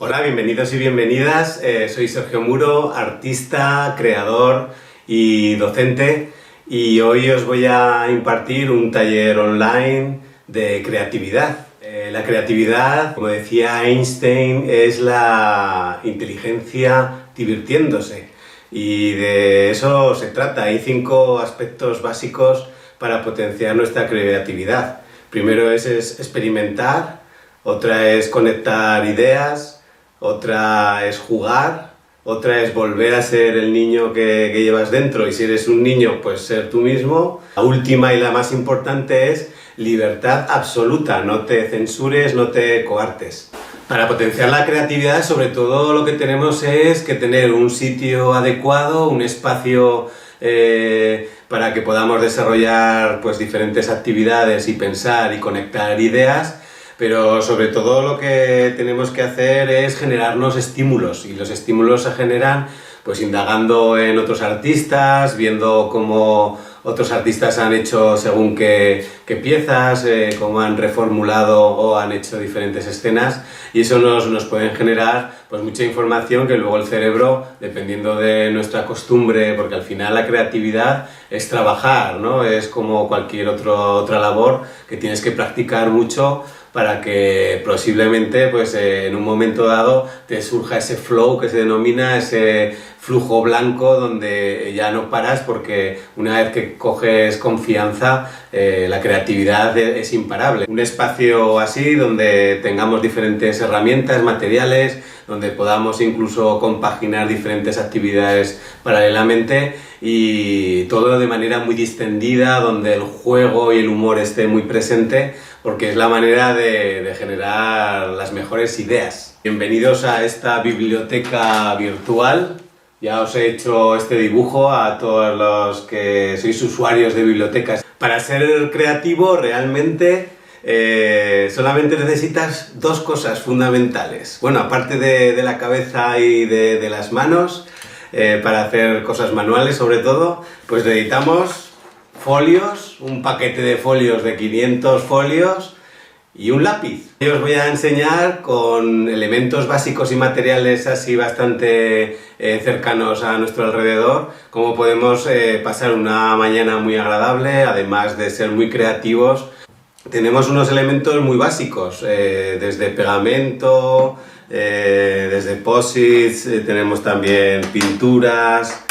Hola, bienvenidos y bienvenidas. Soy Sergio Muro, artista, creador y docente, y hoy os voy a impartir un taller online de creatividad. La creatividad, como decía Einstein, es la inteligencia divirtiéndose, y de eso se trata. Hay 5 aspectos básicos para potenciar nuestra creatividad. Primero es experimentar, otra es conectar ideas, otra es jugar, otra es volver a ser el niño que llevas dentro, y si eres un niño, pues ser tú mismo. La última y la más importante es libertad absoluta, no te censures, no te coartes. Para potenciar la creatividad, sobre todo lo que tenemos es que tener un sitio adecuado, un espacio para que podamos desarrollar pues diferentes actividades y pensar y conectar ideas. Pero sobre todo lo que tenemos que hacer es generarnos estímulos, y los estímulos se generan pues indagando en otros artistas, viendo cómo otros artistas han hecho según qué piezas, cómo han reformulado o han hecho diferentes escenas, y eso nos puede generar pues mucha información que luego el cerebro, dependiendo de nuestra costumbre, porque al final la creatividad es trabajar, ¿no? Es como cualquier otra labor que tienes que practicar mucho para que posiblemente pues, en un momento dado te surja ese flow que se denomina, ese flujo blanco donde ya no paras, porque una vez que coges confianza, la creatividad es imparable. Un espacio así donde tengamos diferentes herramientas, materiales, donde podamos incluso compaginar diferentes actividades paralelamente, y todo de manera muy distendida, donde el juego y el humor esté muy presente, porque es la manera de generar las mejores ideas. Bienvenidos a esta biblioteca virtual. Ya os he hecho este dibujo a todos los que sois usuarios de bibliotecas. Para ser creativo realmente solamente necesitas 2 cosas fundamentales. Bueno, aparte de la cabeza y de las manos, para hacer cosas manuales sobre todo, pues necesitamos folios, un paquete de folios de 500 folios y un lápiz. Hoy os voy a enseñar con elementos básicos y materiales así bastante cercanos a nuestro alrededor cómo podemos pasar una mañana muy agradable, además de ser muy creativos. Tenemos unos elementos muy básicos, desde pegamento, desde posits, tenemos también pinturas,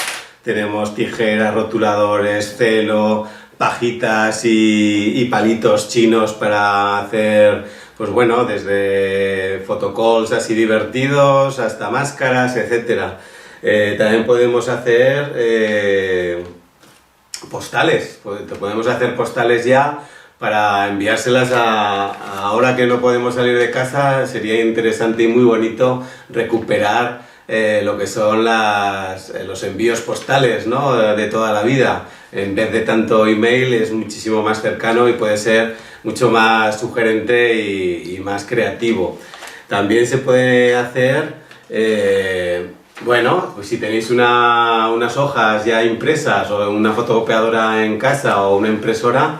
tenemos tijeras, rotuladores, celo, pajitas y palitos chinos para hacer, pues bueno, desde photocalls así divertidos hasta máscaras, etc. También podemos hacer postales, podemos hacer postales ya para enviárselas ahora que no podemos salir de casa. Sería interesante y muy bonito recuperar lo que son los envíos postales, ¿no? De toda la vida. En vez de tanto email, es muchísimo más cercano y puede ser mucho más sugerente y más creativo. También se puede hacer, bueno, pues si tenéis unas hojas ya impresas o una fotocopiadora en casa o una impresora,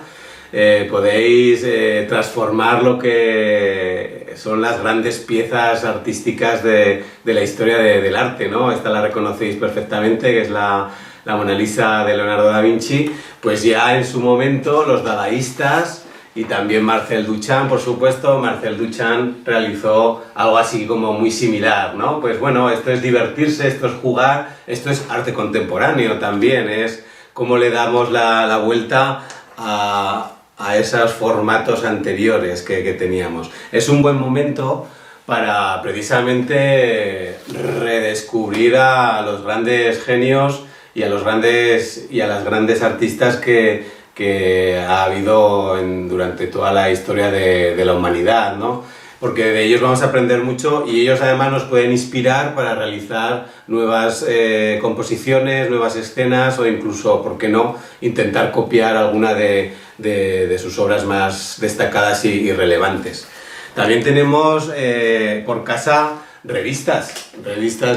podéis transformar lo que son las grandes piezas artísticas de la historia del arte, ¿no? Esta la reconocéis perfectamente, que es la Mona Lisa de Leonardo da Vinci. Pues ya en su momento los dadaístas y también Marcel Duchamp, por supuesto, Marcel Duchamp realizó algo así como muy similar, ¿no? Pues bueno, esto es divertirse, esto es jugar, esto es arte contemporáneo también, es cómo le damos la vuelta a esos formatos anteriores que teníamos. Es un buen momento para precisamente redescubrir a los grandes genios y a las grandes artistas que ha habido durante toda la historia de la humanidad, ¿no? Porque de ellos vamos a aprender mucho, y ellos además nos pueden inspirar para realizar nuevas composiciones, nuevas escenas, o incluso, ¿por qué no?, intentar copiar alguna de sus obras más destacadas y relevantes. También tenemos por casa revistas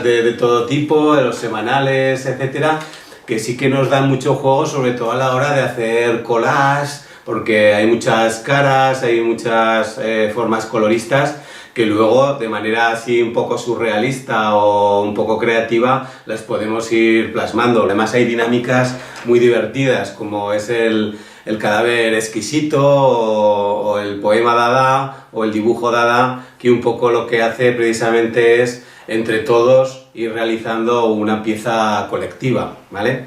de todo tipo, de los semanales, etcétera, que sí que nos dan mucho juego, sobre todo a la hora de hacer collage, porque hay muchas caras, hay muchas formas coloristas que luego de manera así un poco surrealista o un poco creativa las podemos ir plasmando. Además hay dinámicas muy divertidas como es el cadáver exquisito o el poema Dada o el dibujo Dada, que un poco lo que hace precisamente es entre todos ir realizando una pieza colectiva, ¿vale?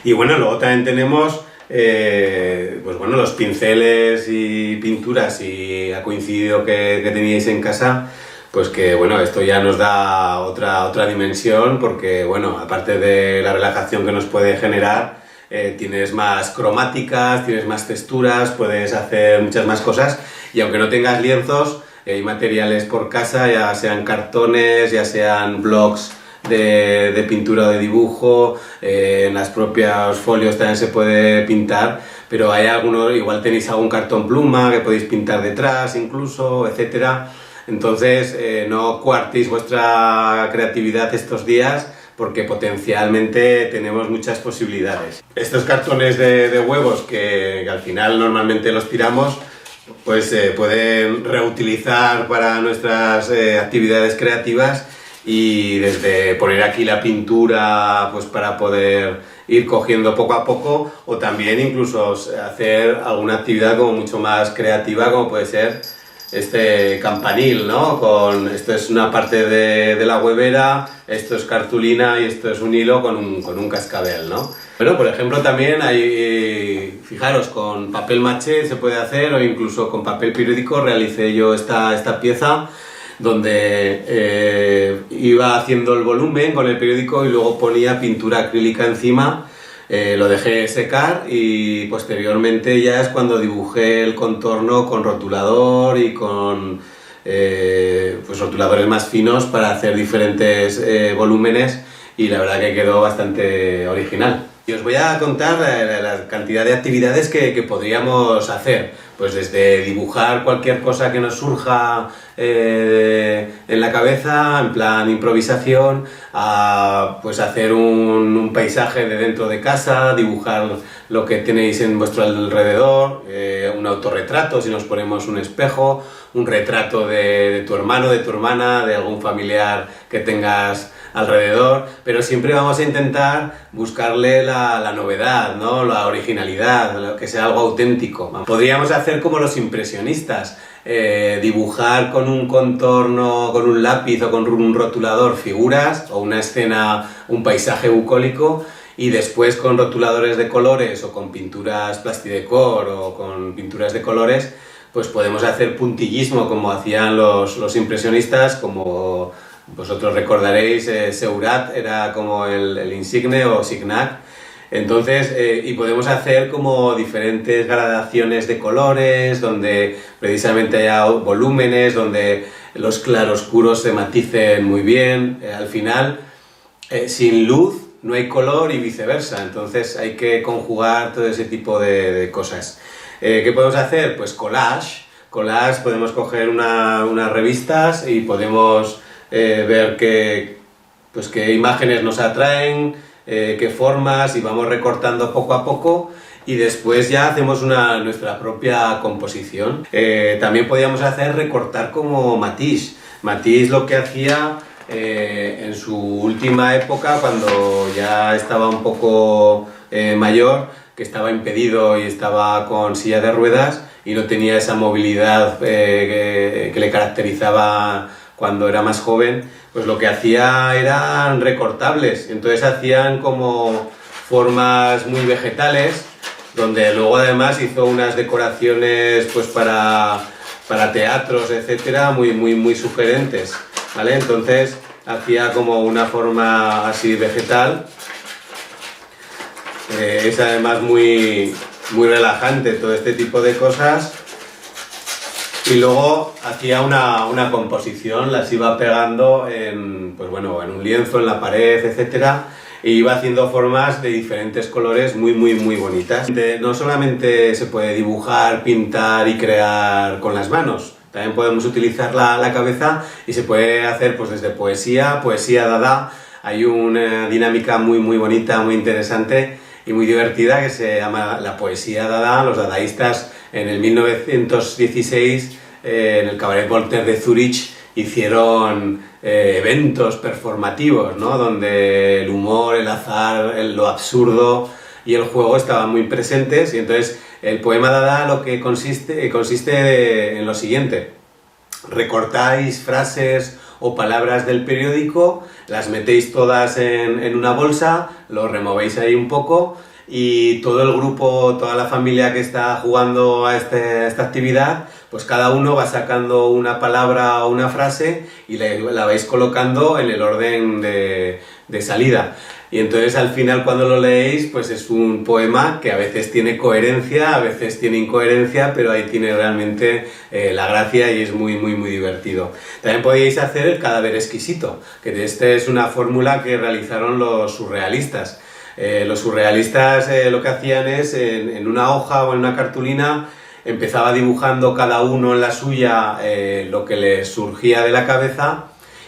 Y bueno, luego también tenemos pues bueno, los pinceles y pinturas, y ha coincidido que teníais en casa, pues que bueno, esto ya nos da otra dimensión, porque bueno, aparte de la relajación que nos puede generar, tienes más cromáticas, tienes más texturas, puedes hacer muchas más cosas, y aunque no tengas lienzos, hay materiales por casa, ya sean cartones, ya sean blocs de pintura o de dibujo, en los propios folios también se puede pintar, pero hay algunos, igual tenéis algún cartón pluma que podéis pintar detrás incluso, etcétera. Entonces no coartéis vuestra creatividad estos días, porque potencialmente tenemos muchas posibilidades. Estos cartones de huevos que al final normalmente los tiramos, pues se pueden reutilizar para nuestras actividades creativas, y desde poner aquí la pintura pues para poder ir cogiendo poco a poco, o también incluso hacer alguna actividad como mucho más creativa, como puede ser este campanil, ¿no? Esto es una parte de la huevera, esto es cartulina y esto es un hilo con un cascabel, ¿no? Bueno, por ejemplo, también hay, fijaros, con papel maché se puede hacer, o incluso con papel periódico. Realicé yo esta pieza donde iba haciendo el volumen con el periódico y luego ponía pintura acrílica encima. Lo dejé secar y posteriormente ya es cuando dibujé el contorno con rotulador y con pues rotuladores más finos para hacer diferentes volúmenes, y la verdad que quedó bastante original. Y os voy a contar la cantidad de actividades que podríamos hacer, pues desde dibujar cualquier cosa que nos surja en la cabeza, en plan improvisación, a pues hacer un paisaje de dentro de casa, dibujar lo que tenéis en vuestro alrededor, un autorretrato si nos ponemos un espejo, un retrato de tu hermano, de tu hermana, de algún familiar que tengas alrededor, pero siempre vamos a intentar buscarle la novedad, ¿no? La originalidad, que sea algo auténtico. Podríamos hacer como los impresionistas, dibujar con un contorno, con un lápiz o con un rotulador figuras o una escena, un paisaje bucólico, y después con rotuladores de colores o con pinturas plastidecor o con pinturas de colores, pues podemos hacer puntillismo como hacían los impresionistas, como vosotros recordaréis. Seurat era como el insigne, o Signac. Entonces, y podemos hacer como diferentes gradaciones de colores, donde precisamente haya volúmenes, donde los claroscuros se maticen muy bien. Al final, sin luz no hay color y viceversa, entonces hay que conjugar todo ese tipo de cosas. ¿Qué podemos hacer? Pues collage. Podemos coger unas revistas y podemos ver qué imágenes nos atraen, qué formas, y vamos recortando poco a poco, y después ya hacemos nuestra propia composición. También podíamos recortar como Matisse. Matisse lo que hacía en su última época, cuando ya estaba un poco mayor, que estaba impedido y estaba con silla de ruedas y no tenía esa movilidad que le caracterizaba cuando era más joven, pues lo que hacía eran recortables. Entonces hacían como formas muy vegetales, donde luego además hizo unas decoraciones pues para teatros, etcétera, muy sugerentes, ¿vale? Entonces hacía como una forma así vegetal. Es además muy relajante todo este tipo de cosas. Y luego hacía una composición, las iba pegando en un lienzo, en la pared, etcétera, e iba haciendo formas de diferentes colores muy bonitas. No solamente se puede dibujar, pintar y crear con las manos, también podemos utilizar la cabeza, y se puede hacer pues desde poesía Dada. Hay una dinámica muy bonita, muy interesante y muy divertida, que se llama la poesía Dada. Los dadaístas en el 1916 en el Cabaret Voltaire de Zurich hicieron eventos performativos, ¿no? Donde el humor, el azar, lo absurdo y el juego estaban muy presentes, y entonces el poema Dada lo que consiste en lo siguiente: recortáis frases o palabras del periódico, las metéis todas en una bolsa, lo removéis ahí un poco, y todo el grupo, toda la familia que está jugando a esta actividad, pues cada uno va sacando una palabra o una frase y la vais colocando en el orden de salida. Y entonces al final, cuando lo leéis, pues es un poema que a veces tiene coherencia, a veces tiene incoherencia, pero ahí tiene realmente la gracia y es muy divertido. También podéis hacer el cadáver exquisito, que es una fórmula que realizaron los surrealistas. Los surrealistas lo que hacían es, en una hoja o en una cartulina, empezaba dibujando cada uno en la suya lo que les surgía de la cabeza,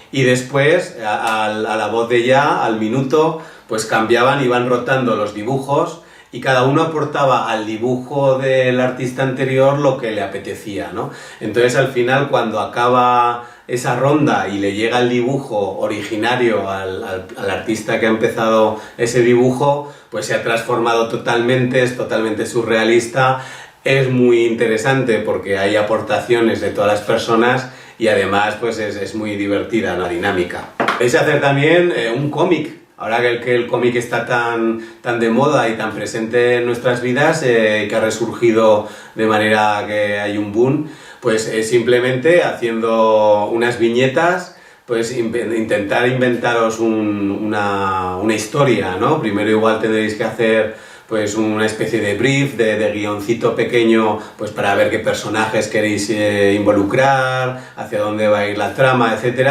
y después, a la voz de ya, al minuto, pues cambiaban y van rotando los dibujos, y cada uno aportaba al dibujo del artista anterior lo que le apetecía, ¿no? Entonces, al final, cuando acaba esa ronda y le llega el dibujo originario al artista que ha empezado ese dibujo, pues se ha transformado totalmente, es totalmente surrealista. Es muy interesante porque hay aportaciones de todas las personas, y además pues es muy divertida la dinámica. Podéis hacer también un cómic. Ahora que el cómic está tan de moda y tan presente en nuestras vidas, que ha resurgido de manera que hay un boom, pues simplemente haciendo unas viñetas, pues intentar inventaros una historia, ¿no? Primero igual tendréis que hacer pues una especie de brief, de guioncito pequeño, pues para ver qué personajes queréis involucrar, hacia dónde va a ir la trama, etc.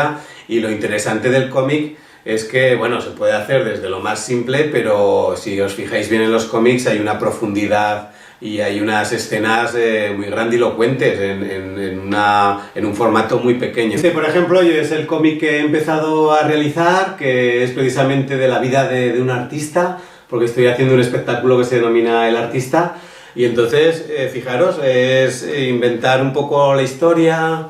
Y lo interesante del cómic es que, bueno, se puede hacer desde lo más simple, pero si os fijáis bien en los cómics hay una profundidad y hay unas escenas muy grandilocuentes en un formato muy pequeño. Este, por ejemplo, es el cómic que he empezado a realizar, que es precisamente de la vida de un artista, porque estoy haciendo un espectáculo que se denomina El Artista, y entonces, fijaros, es inventar un poco la historia,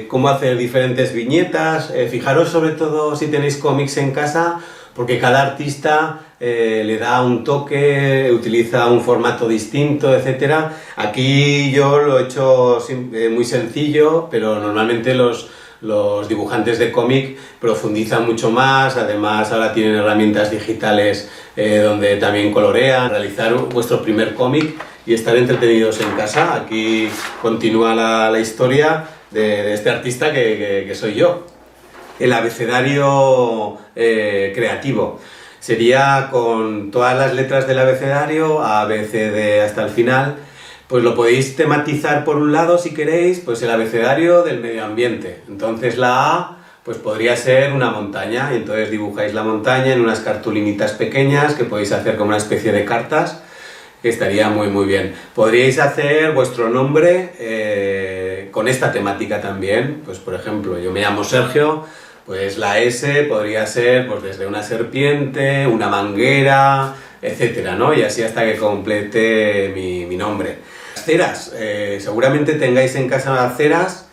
cómo hacer diferentes viñetas. Fijaros sobre todo si tenéis cómics en casa, porque cada artista le da un toque, utiliza un formato distinto, etc. Aquí yo lo he hecho muy sencillo, pero normalmente los dibujantes de cómic profundizan mucho más. Además, ahora tienen herramientas digitales donde también colorean. Realizar vuestro primer cómic y estar entretenidos en casa. Aquí continúa la historia de este artista que soy yo. El abecedario creativo sería con todas las letras del abecedario, A, B, C, D hasta el final. Pues lo podéis tematizar por un lado, si queréis, pues el abecedario del medio ambiente. Entonces la A pues podría ser una montaña, y entonces dibujáis la montaña en unas cartulinitas pequeñas que podéis hacer como una especie de cartas, que estaría muy bien. Podríais hacer vuestro nombre con esta temática también. Pues por ejemplo, yo me llamo Sergio, pues la S podría ser pues desde una serpiente, una manguera, etcétera, ¿no? Y así hasta que complete mi nombre. Ceras, seguramente tengáis en casa ceras.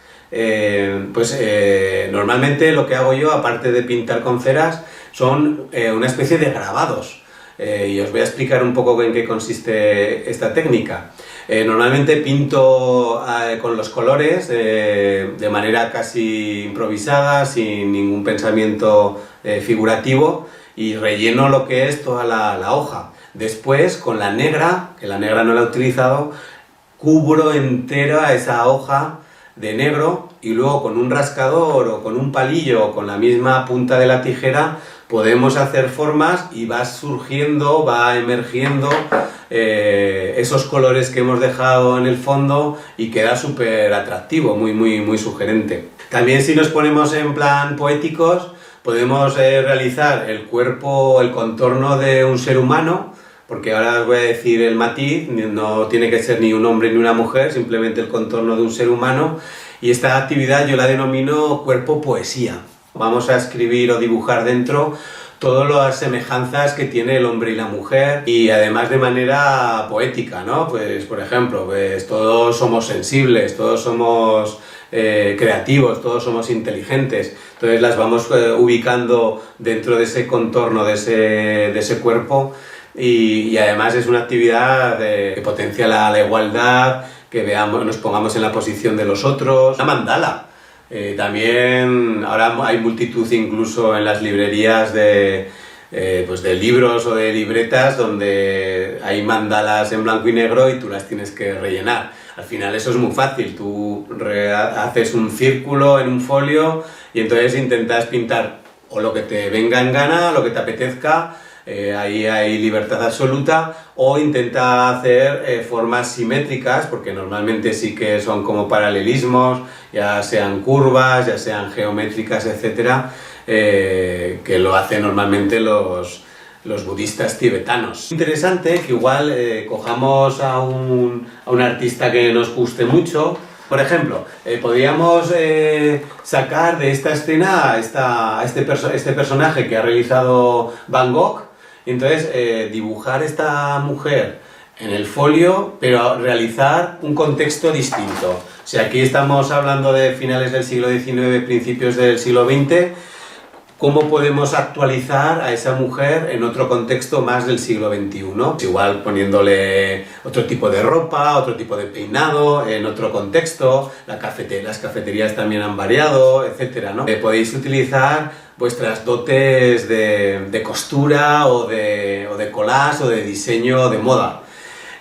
Normalmente lo que hago yo, aparte de pintar con ceras, son una especie de grabados. Y os voy a explicar un poco en qué consiste esta técnica. Normalmente pinto con los colores de manera casi improvisada, sin ningún pensamiento figurativo, y relleno lo que es toda la hoja. Después, con la negra, que la negra no la he utilizado, cubro entera esa hoja de negro, y luego con un rascador o con un palillo o con la misma punta de la tijera podemos hacer formas, y va surgiendo, va emergiendo esos colores que hemos dejado en el fondo, y queda súper atractivo, muy sugerente. También, si nos ponemos en plan poéticos, podemos realizar el cuerpo, el contorno de un ser humano, porque ahora os voy a decir el matiz. No tiene que ser ni un hombre ni una mujer, simplemente el contorno de un ser humano, y esta actividad yo la denomino cuerpo poesía. Vamos a escribir o dibujar dentro todas las semejanzas que tiene el hombre y la mujer, y además de manera poética, ¿no? Pues, por ejemplo, pues todos somos sensibles, todos somos creativos, todos somos inteligentes, entonces las vamos ubicando dentro de ese contorno, de ese cuerpo, y además es una actividad que potencia la igualdad, que nos pongamos en la posición de los otros. Una mandala. También ahora hay multitud incluso en las librerías pues de libros o de libretas donde hay mandalas en blanco y negro y tú las tienes que rellenar. Al final eso es muy fácil, tú haces un círculo en un folio y entonces intentas pintar o lo que te venga en gana, lo que te apetezca, ahí hay libertad absoluta, o intenta hacer formas simétricas, porque normalmente sí que son como paralelismos, ya sean curvas, ya sean geométricas, etcétera, que lo hacen normalmente los budistas tibetanos. Interesante que igual cojamos a un artista que nos guste mucho. Por ejemplo, podríamos sacar de esta escena a este personaje que ha realizado Van Gogh, y entonces dibujar esta mujer en el folio, pero realizar un contexto distinto. O sea, aquí estamos hablando de finales del siglo XIX, principios del siglo XX. ¿Cómo podemos actualizar a esa mujer en otro contexto más del siglo XXI? Igual poniéndole otro tipo de ropa, otro tipo de peinado, en otro contexto, las cafeterías también han variado, etc., ¿no? Podéis utilizar vuestras dotes de costura o de collage o de diseño de moda.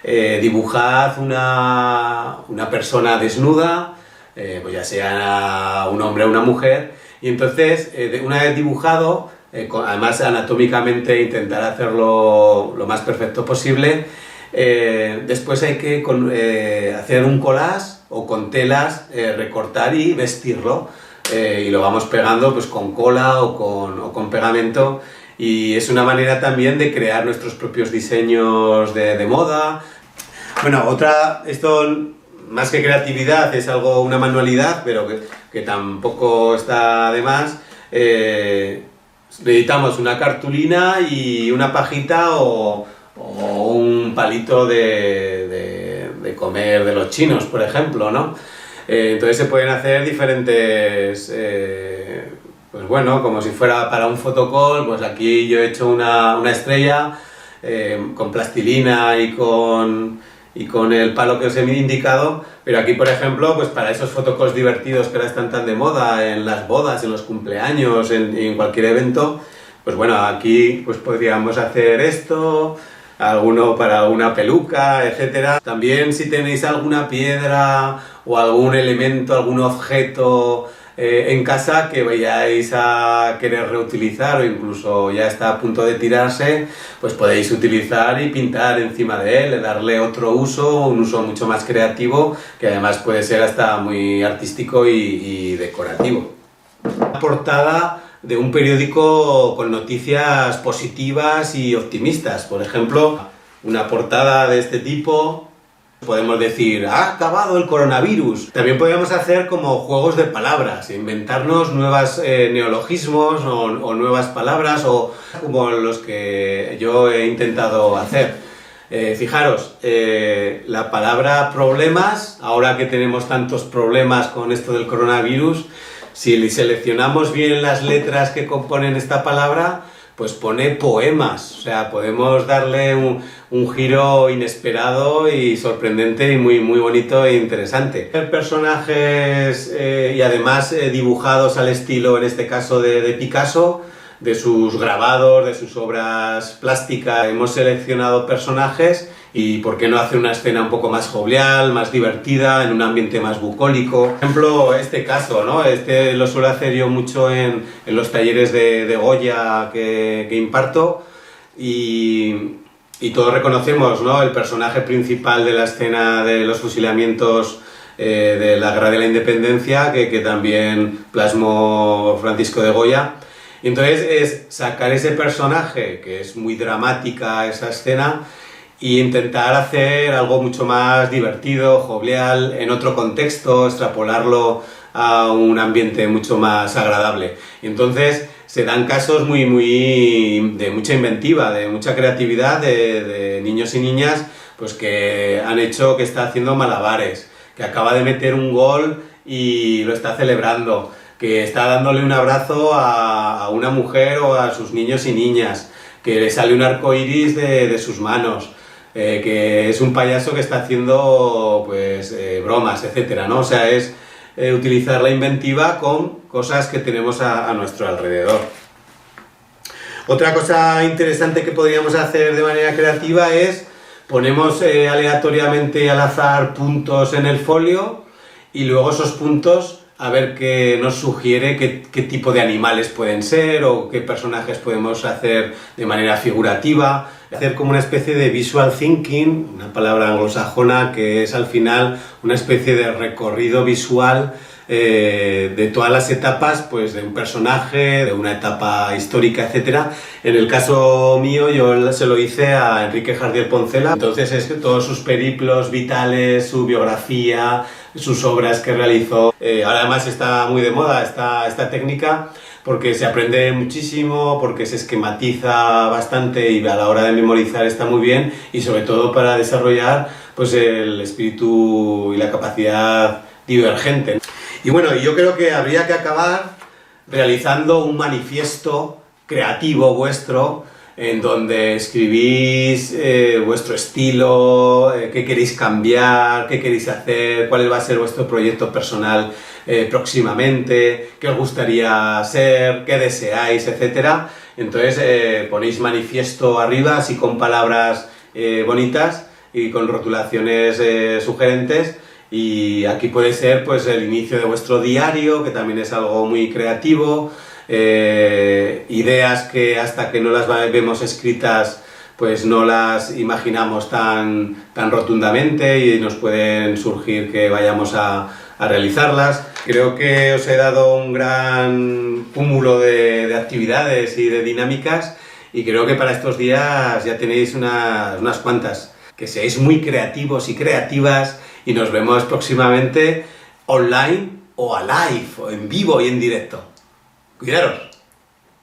Dibujad una persona desnuda, pues ya sea un hombre o una mujer, y entonces, una vez dibujado, además anatómicamente intentar hacerlo lo más perfecto posible, después hay que hacer un collage o con telas, recortar y vestirlo, y lo vamos pegando pues con cola o con pegamento, y es una manera también de crear nuestros propios diseños de moda. Bueno, esto más que creatividad es una manualidad, pero que tampoco está de más. Necesitamos una cartulina y una pajita o un palito de comer de los chinos, por ejemplo, ¿no? Entonces se pueden hacer diferentes, pues bueno, como si fuera para un fotocall, pues aquí yo he hecho una estrella con plastilina y con el palo que os he indicado, pero aquí, por ejemplo, pues para esos photocalls divertidos que ahora están tan de moda, en las bodas, en los cumpleaños, en cualquier evento, pues bueno, aquí pues podríamos hacer esto, alguno para una peluca, etcétera. También si tenéis alguna piedra o algún elemento, algún objeto en casa que vayáis a querer reutilizar o incluso ya está a punto de tirarse, pues podéis utilizar y pintar encima de él, darle otro uso, un uso mucho más creativo, que además puede ser hasta muy artístico y decorativo. La portada de un periódico con noticias positivas y optimistas, por ejemplo, una portada de este tipo. Podemos decir, ha acabado el coronavirus. También podríamos hacer como juegos de palabras, inventarnos nuevos neologismos o nuevas palabras, o como los que yo he intentado hacer. Fijaros, la palabra problemas, ahora que tenemos tantos problemas con esto del coronavirus, si seleccionamos bien las letras que componen esta palabra, pues pone poemas, o sea, podemos darle un giro inesperado y sorprendente y muy, muy bonito e interesante. Personajes y además dibujados al estilo, en este caso, de Picasso, de sus grabados, de sus obras plásticas. Hemos seleccionado personajes y por qué no hacer una escena un poco más jovial, más divertida, en un ambiente más bucólico. Por ejemplo, este caso, ¿no? Este lo suelo hacer yo mucho en los talleres de Goya que imparto, y todos reconocemos, ¿no?, el personaje principal de la escena de los fusilamientos de la Guerra de la Independencia, que también plasmó Francisco de Goya. Y entonces es sacar ese personaje, que es muy dramática esa escena, y intentar hacer algo mucho más divertido, jovial, en otro contexto, extrapolarlo a un ambiente mucho más agradable. Y entonces se dan casos de mucha inventiva, de mucha creatividad de niños y niñas pues que han hecho, que está haciendo malabares, que acaba de meter un gol y lo está celebrando, que está dándole un abrazo a una mujer o a sus niños y niñas, que le sale un arco iris de sus manos, que es un payaso que está haciendo pues bromas, etcétera, ¿no? O sea, es utilizar la inventiva con cosas que tenemos a nuestro alrededor. Otra cosa interesante que podríamos hacer de manera creativa es ponemos aleatoriamente al azar puntos en el folio y luego esos puntos a ver qué nos sugiere, qué tipo de animales pueden ser o qué personajes podemos hacer de manera figurativa. Hacer como una especie de visual thinking, una palabra anglosajona que es al final una especie de recorrido visual de todas las etapas pues, de un personaje, de una etapa histórica, etc. En el caso mío yo se lo hice a Enrique Jardiel Poncela, entonces es que todos sus periplos vitales, su biografía, sus obras que realizó. Ahora además está muy de moda esta técnica porque se aprende muchísimo, porque se esquematiza bastante y a la hora de memorizar está muy bien y sobre todo para desarrollar pues, el espíritu y la capacidad divergente. Y bueno, yo creo que habría que acabar realizando un manifiesto creativo vuestro en donde escribís vuestro estilo, qué queréis cambiar, qué queréis hacer, cuál va a ser vuestro proyecto personal próximamente, qué os gustaría ser, qué deseáis, etc. Entonces ponéis manifiesto arriba, así con palabras bonitas y con rotulaciones sugerentes. Y aquí puede ser pues el inicio de vuestro diario, que también es algo muy creativo, ideas que hasta que no las vemos escritas pues no las imaginamos tan rotundamente y nos pueden surgir que vayamos a realizarlas. Creo que os he dado un gran cúmulo de actividades y de dinámicas y creo que para estos días ya tenéis unas cuantas. Que seáis muy creativos y creativas y nos vemos próximamente online o a live, o en vivo y en directo. Cuidaros.